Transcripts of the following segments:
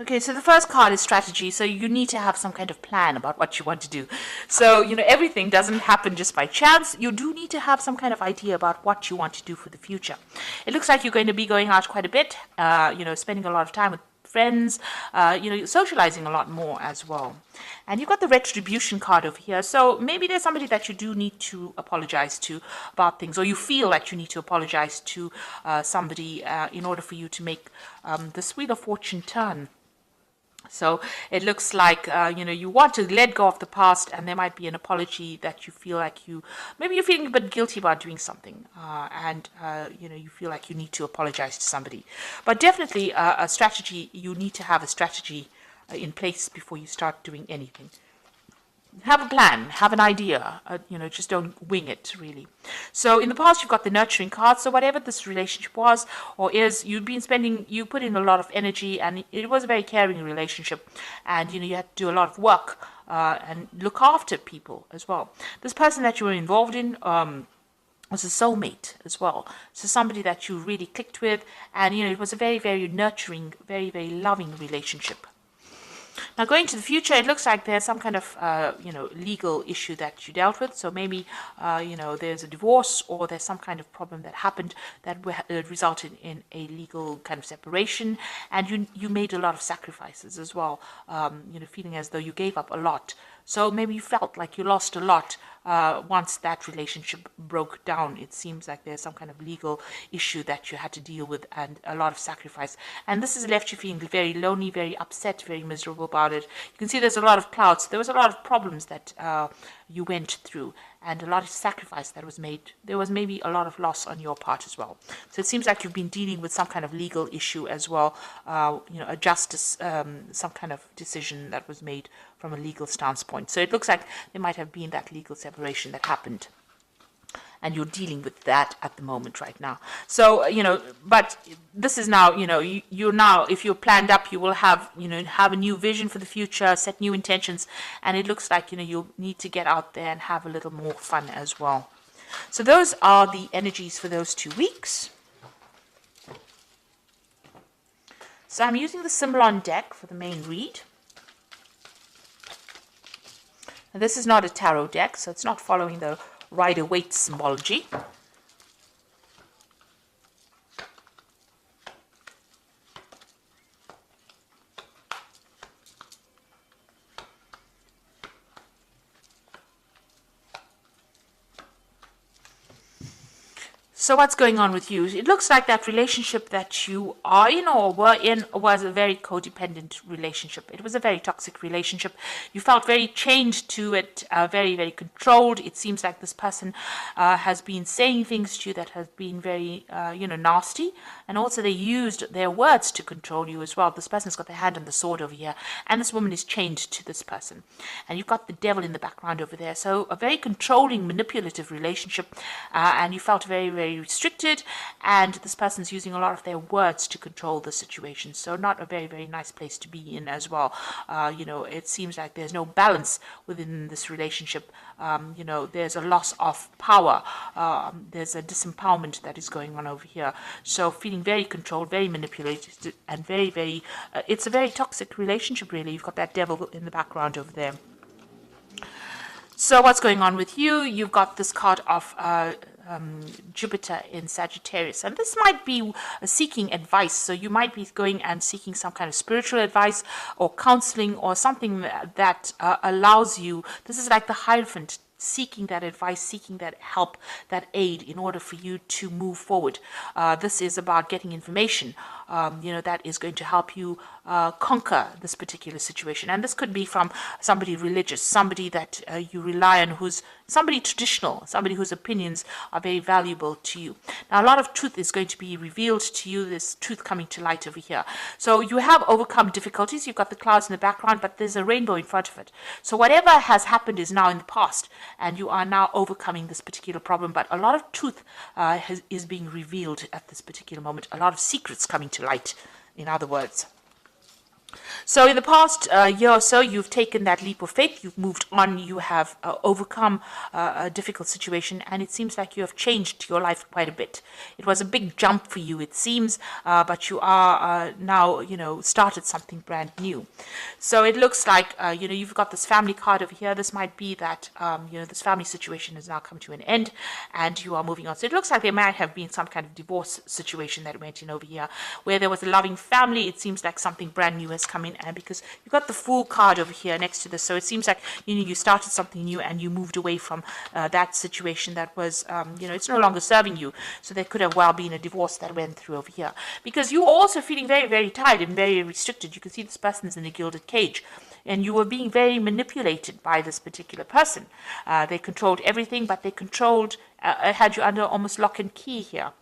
Okay, so the first card is strategy. So you need to have some kind of plan about what you want to do. So, everything doesn't happen just by chance. You do need to have some kind of idea about what you want to do for the future. It looks like you're going to be going out quite a bit, spending a lot of time with friends, socializing a lot more as well. And you've got the retribution card over here. So maybe there's somebody that you do need to apologize to about things, or you feel that you need to apologize to somebody in order for you to make this Wheel of Fortune turn. So it looks like, you want to let go of the past, and there might be an apology that you feel like maybe you're feeling a bit guilty about doing something, and you feel like you need to apologize to somebody. But definitely a strategy, you need to have a strategy in place before you start doing anything. Have a plan, have an idea, just don't wing it, really. So in the past, you've got the nurturing card. So whatever this relationship was or is, you put in a lot of energy, and it was a very caring relationship. And, you had to do a lot of work and look after people as well. This person that you were involved in was a soulmate as well. So somebody that you really clicked with. And, it was a very, very nurturing, very, very loving relationship. Now, going to the future, it looks like there's some kind of, legal issue that you dealt with. So maybe, there's a divorce, or there's some kind of problem that happened that resulted in a legal kind of separation. And you made a lot of sacrifices as well, feeling as though you gave up a lot. So maybe you felt like you lost a lot once that relationship broke down. It seems like there's some kind of legal issue that you had to deal with, and a lot of sacrifice. And this has left you feeling very lonely, very upset, very miserable about it. You can see there's a lot of clouds. There was a lot of problems that you went through, and a lot of sacrifice that was made. There was maybe a lot of loss on your part as well. So it seems like you've been dealing with some kind of legal issue as well, a justice, some kind of decision that was made from a legal stance point. So it looks like there might have been that legal separation that happened, and you're dealing with that at the moment right now. So, but this is now, you're now, if you're planned up, you will have, have a new vision for the future, set new intentions, and it looks like, you'll need to get out there and have a little more fun as well. So those are the energies for those 2 weeks. So I'm using the Symbolon deck for the main read. And this is not a tarot deck, so it's not following the Rider-Waite symbology. So what's going on with you? It looks like that relationship that you are in or were in was a very codependent relationship. It was a very toxic relationship. You felt very chained to it, very, very controlled. It seems like this person has been saying things to you that have been very, nasty. And also they used their words to control you as well. This person's got their hand on the sword over here. And this woman is chained to this person. And you've got the devil in the background over there. So a very controlling, manipulative relationship. And you felt very, very restricted, and this person's using a lot of their words to control the situation. So not a very, very nice place to be in as well. It seems like there's no balance within this relationship. There's a loss of power. There's a disempowerment that is going on over here. So feeling very controlled, very manipulated, and very, very, it's a very toxic relationship, really. You've got that devil in the background over there. So what's going on with you? You've got this card of Jupiter in Sagittarius, and this might be seeking advice. So you might be going and seeking some kind of spiritual advice or counseling or something that allows you. This is like the Hierophant, seeking that advice, seeking that help, that aid in order for you to move forward. This is about getting information, that is going to help you conquer this particular situation. And this could be from somebody religious, somebody that you rely on, who's somebody traditional, somebody whose opinions are very valuable to you. Now, a lot of truth is going to be revealed to you, this truth coming to light over here. So you have overcome difficulties. You've got the clouds in the background, but there's a rainbow in front of it. So whatever has happened is now in the past, and you are now overcoming this particular problem. But a lot of truth is being revealed at this particular moment. A lot of secrets coming to light, in other words. So in the past year or so, you've taken that leap of faith, you've moved on, you have overcome a difficult situation, and it seems like you have changed your life quite a bit. It was a big jump for you, it seems, but you are now, started something brand new. So it looks like, you've got this family card over here. This might be that, this family situation has now come to an end and you are moving on. So it looks like there might have been some kind of divorce situation that went in over here where there was a loving family. It seems like something brand new has come in, and because you've got the Fool card over here next to this, so it seems like you started something new and you moved away from that situation that was it's no longer serving you. So there could have well been a divorce that went through over here, because you were also feeling very, very tired and very restricted. You can see this person is in a gilded cage, and you were being very manipulated by this particular person. They controlled everything, but they controlled had you under almost lock and key here.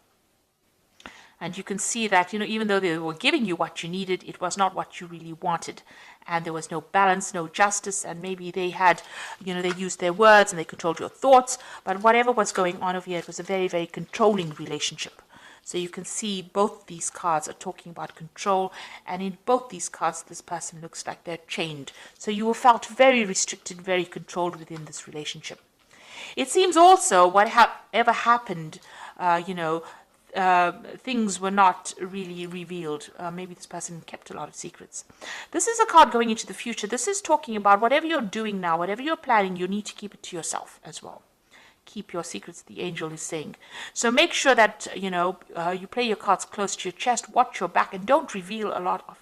And you can see that, even though they were giving you what you needed, it was not what you really wanted. And there was no balance, no justice, and maybe they had, they used their words and they controlled your thoughts. But whatever was going on over here, it was a very, very controlling relationship. So you can see both these cards are talking about control, and in both these cards, this person looks like they're chained. So you felt very restricted, very controlled within this relationship. It seems also whatever happened, things were not really revealed. Maybe this person kept a lot of secrets. This is a card going into the future. This is talking about whatever you're doing now, whatever you're planning, you need to keep it to yourself as well. Keep your secrets, the angel is saying. So make sure that, you play your cards close to your chest, watch your back, and don't reveal a lot of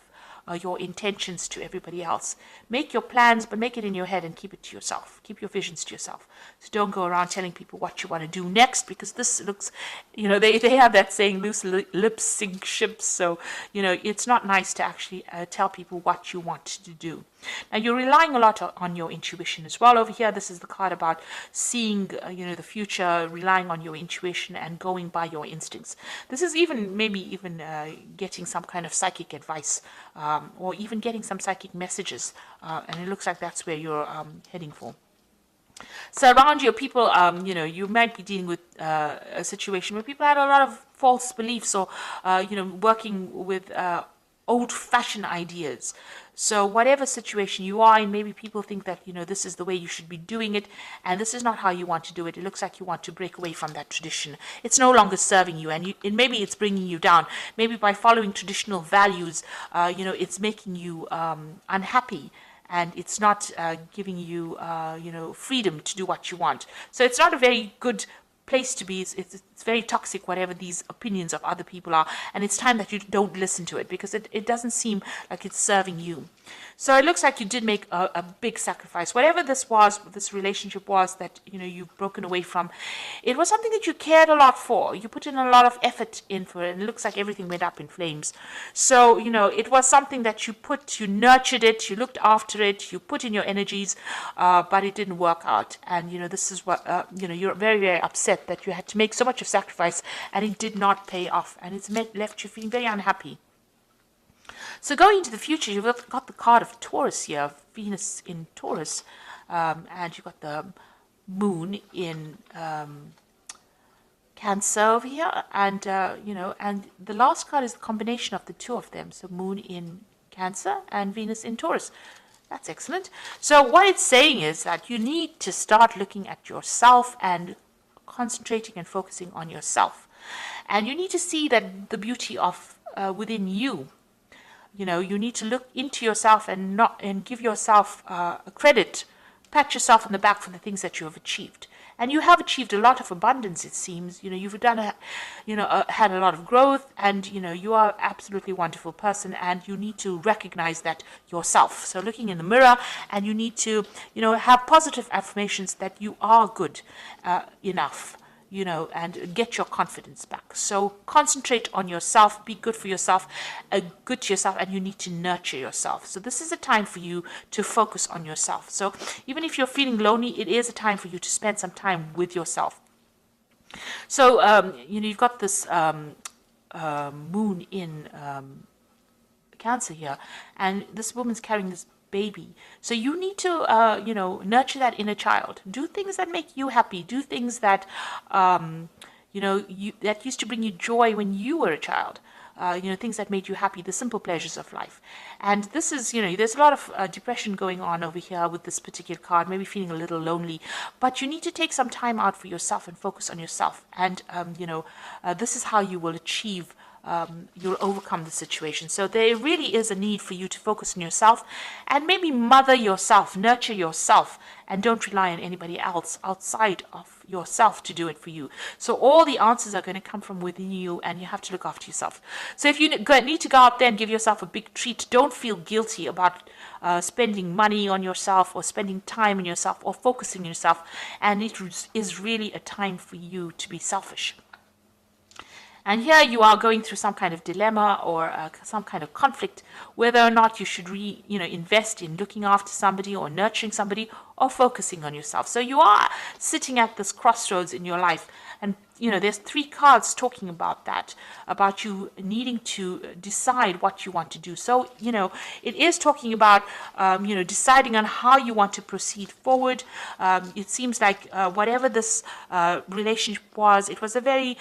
your intentions to everybody else. Make your plans, but make it in your head and keep it to yourself. Keep your visions to yourself. So don't go around telling people what you want to do next, because this looks, they have that saying, loose lips sink ships. So, it's not nice to actually tell people what you want to do. Now, you're relying a lot on your intuition as well. Over here, this is the card about seeing, the future, relying on your intuition and going by your instincts. This is maybe even getting some kind of psychic advice, or even getting some psychic messages. And it looks like that's where you're heading for. So around you, people, you might be dealing with a situation where people had a lot of false beliefs, or, working with old-fashioned ideas. So whatever situation you are in, maybe people think that, this is the way you should be doing it, and this is not how you want to do it. It looks like you want to break away from that tradition. It's no longer serving you, and maybe it's bringing you down. Maybe by following traditional values, it's making you unhappy, and it's not giving you, freedom to do what you want. So it's not a very good place to be. It's very toxic, whatever these opinions of other people are, and it's time that you don't listen to it, because it doesn't seem like it's serving you. So it looks like you did make a big sacrifice. Whatever this relationship was that you've broken away from, it was something that you cared a lot for. You put in a lot of effort in for it, and it looks like everything went up in flames. So it was something that you nurtured it, you looked after it, you put in your energies, but it didn't work out. And this is what you're very, very upset that you had to make so much of sacrifice and it did not pay off, and it's left you feeling very unhappy. So going into the future, you've got the card of Taurus here, Venus in Taurus, and you've got the moon in Cancer over here, and and the last card is the combination of the two of them, so moon in Cancer and Venus in Taurus. That's excellent. So what it's saying is that you need to start looking at yourself and concentrating and focusing on yourself, and you need to see that the beauty of within you. You need to look into yourself and give yourself a credit, pat yourself on the back for the things that you have achieved. And you have achieved a lot of abundance, it seems. You've done had a lot of growth, and you are an absolutely wonderful person, and you need to recognize that yourself. So looking in the mirror, and you need to have positive affirmations that you are good enough. And get your confidence back. So concentrate on yourself, be good for yourself, good to yourself, and you need to nurture yourself. So this is a time for you to focus on yourself. So even if you're feeling lonely, it is a time for you to spend some time with yourself. So, you've got this moon in Cancer here, and this woman's carrying this baby. So you need to, nurture that inner child. Do things that make you happy. Do things that, that used to bring you joy when you were a child. things that made you happy, the simple pleasures of life. And this is, there's a lot of depression going on over here with this particular card, maybe feeling a little lonely, but you need to take some time out for yourself and focus on yourself. And, this is how you will achieve you'll overcome the situation. So there really is a need for you to focus on yourself and maybe mother yourself, nurture yourself, and don't rely on anybody else outside of yourself to do it for you. So all the answers are going to come from within you, and you have to look after yourself. So if you need to go out there and give yourself a big treat, don't feel guilty about spending money on yourself or spending time on yourself or focusing on yourself. And it is really a time for you to be selfish. And here you are going through some kind of dilemma or some kind of conflict, whether or not you should invest in looking after somebody or nurturing somebody or focusing on yourself. So you are sitting at this crossroads in your life. And, there's 3 cards talking about that, about you needing to decide what you want to do. So, it is talking about, deciding on how you want to proceed forward. It seems like whatever this relationship was, it was a very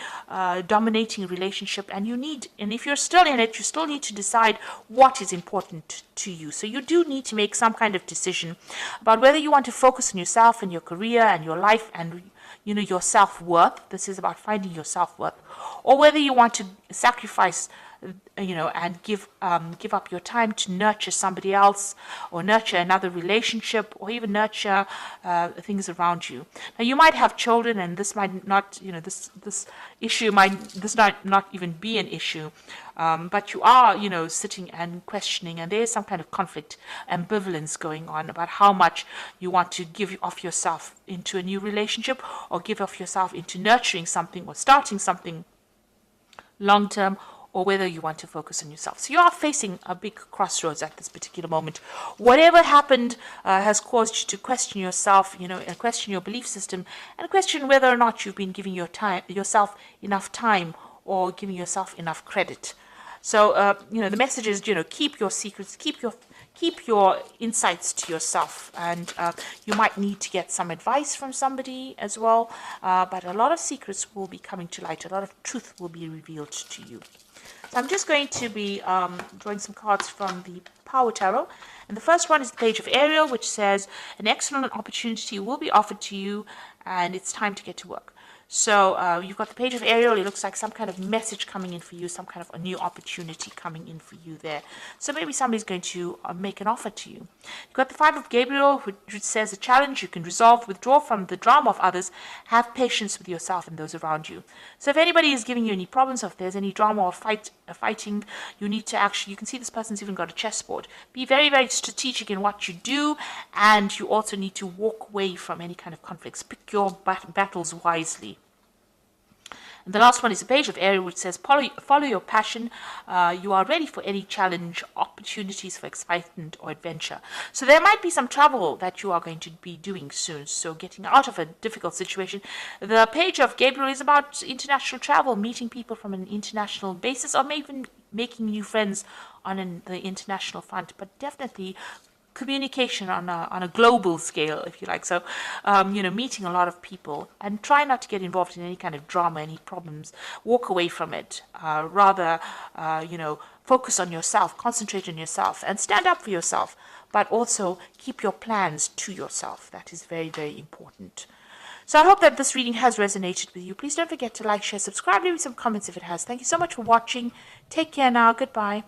dominating relationship. And if you're still in it, you still need to decide what is important to you. So you do need to make some kind of decision about whether you want to focus on yourself and your career and your life and your self-worth. This is about finding your self-worth, or whether you want to sacrifice, and give up your time to nurture somebody else, or nurture another relationship, or even nurture things around you. Now, you might have children, and this might not, this issue might not even be an issue, but you are, sitting and questioning, and there is some kind of conflict, ambivalence going on about how much you want to give off yourself into a new relationship, or give off yourself into nurturing something or starting something long term, or whether you want to focus on yourself. So you are facing a big crossroads at this particular moment. Whatever happened has caused you to question yourself, and question your belief system, and question whether or not you've been giving yourself enough time or giving yourself enough credit. So, the message is, keep your secrets, keep your insights to yourself. And you might need to get some advice from somebody as well. But a lot of secrets will be coming to light. A lot of truth will be revealed to you. So I'm just going to be drawing some cards from the Power Tarot. And the first one is the Page of Ariel, which says, an excellent opportunity will be offered to you, and it's time to get to work. So you've got the Page of Ariel. It looks like some kind of message coming in for you, some kind of a new opportunity coming in for you there. So maybe somebody's going to make an offer to you. You've got the Five of Gabriel, which says a challenge you can resolve, withdraw from the drama of others, have patience with yourself and those around you. So if anybody is giving you any problems, or if there's any drama or fighting, you need to you can see this person's even got a chessboard. Be very, very strategic in what you do, and you also need to walk away from any kind of conflicts. Pick your battles wisely. And the last one is the Page of Ariel, which says, follow your passion. You are ready for any challenge, opportunities for excitement or adventure. So there might be some travel that you are going to be doing soon. So getting out of a difficult situation. The Page of Gabriel is about international travel, meeting people from an international basis, or maybe making new friends on the international front. But definitely communication on a global scale, if you like. So, meeting a lot of people, and try not to get involved in any kind of drama, any problems. Walk away from it. Rather, focus on yourself, concentrate on yourself, and stand up for yourself. But also keep your plans to yourself. That is very, very important. So I hope that this reading has resonated with you. Please don't forget to like, share, subscribe, leave me some comments if it has. Thank you so much for watching. Take care now. Goodbye.